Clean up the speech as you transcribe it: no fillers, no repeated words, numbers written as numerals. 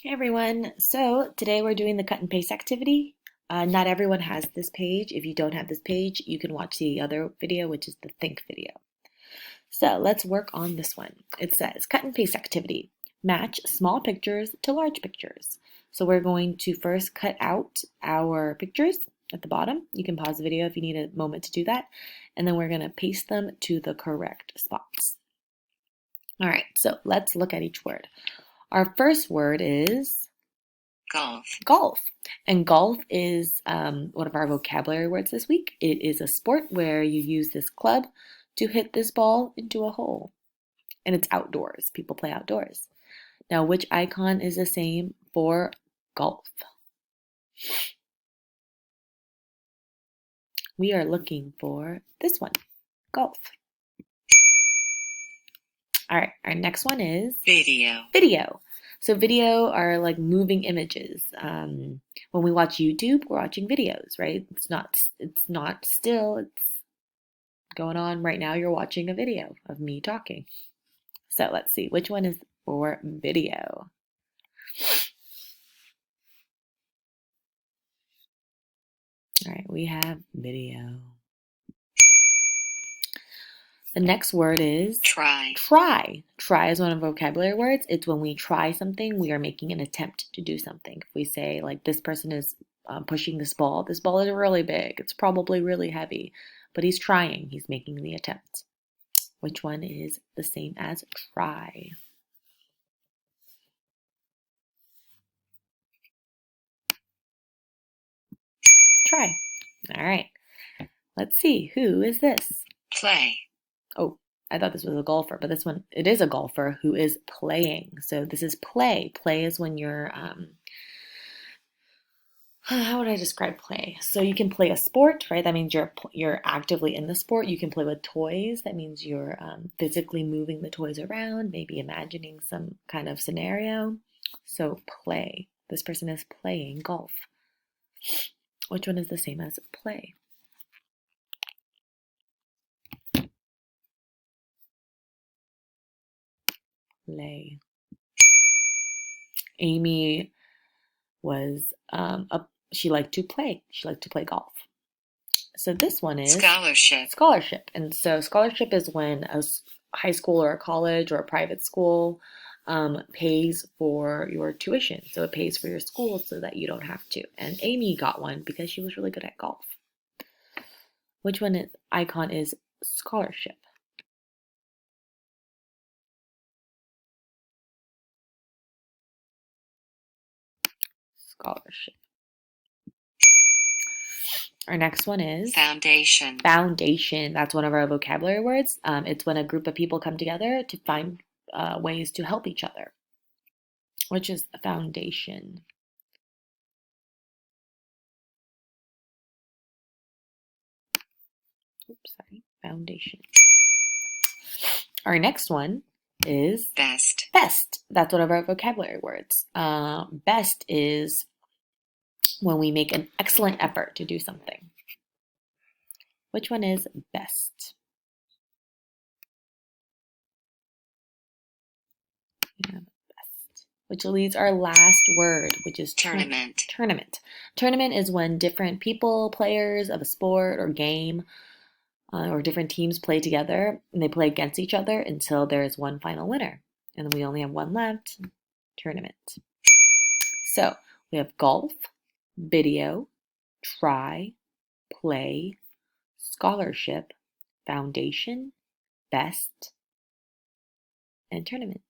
Hey everyone, so today we're doing the cut and paste activity. Not everyone has this page. If you don't have this page, you can watch the other video, which is the think video. So let's work on this one. It says cut and paste activity. Match small pictures to large pictures. So we're going to first cut out our pictures at the bottom. You can pause the video if you need a moment to do that. And then we're going to paste them to the correct spots. All right, so let's look at each word. Our first word is golf. Golf. And golf is one of our vocabulary words this week. It is a sport where you use this club to hit this ball into a hole. And it's outdoors. People play outdoors. Now, which icon is the same for golf? We are looking for this one, golf. All right, our next one is Video. Video. So video are like moving images. When we watch YouTube, we're watching videos, right? It's not still. It's going on right now. You're watching a video of me talking. So let's see which one is for video. All right, we have video. The next word is try. Try. Try is one of the vocabulary words. It's when we try something, we are making an attempt to do something. If we say, like, this person is pushing this ball is really big. It's probably really heavy, but he's trying. He's making the attempt. Which one is the same as try? Try. All right. Let's see. Who is this? Play. Oh, I thought this was a golfer, but this one, it is a golfer who is playing. So this is play. Play is when you're, how would I describe play? So you can play a sport, right? That means you're actively in the sport. You can play with toys. That means you're physically moving the toys around, maybe imagining some kind of scenario. So play. This person is playing golf. Which one is the same as play? Play. Amy was she liked to play. She liked to play golf. So this one is scholarship. Scholarship. And so scholarship is when a high school or a college or a private school pays for your tuition. So it pays for your school so that you don't have to. And Amy got one because she was really good at golf. Which one is icon is scholarship? Scholarship. Our next one is foundation. Foundation. That's one of our vocabulary words. It's when a group of people come together to find ways to help each other, which is a foundation. Oops, sorry. Foundation. Our next one is best. Best. That's one of our vocabulary words. Best is when we make an excellent effort to do something. Which one is best? Yeah, best. Which leads our last word, which is tournament. Tournament. Tournament is when different people, players of a sport or game, or different teams play together and they play against each other until there is one final winner. And then we only have one left. Tournament. So we have golf, video, try, play, scholarship, foundation, best, and tournament.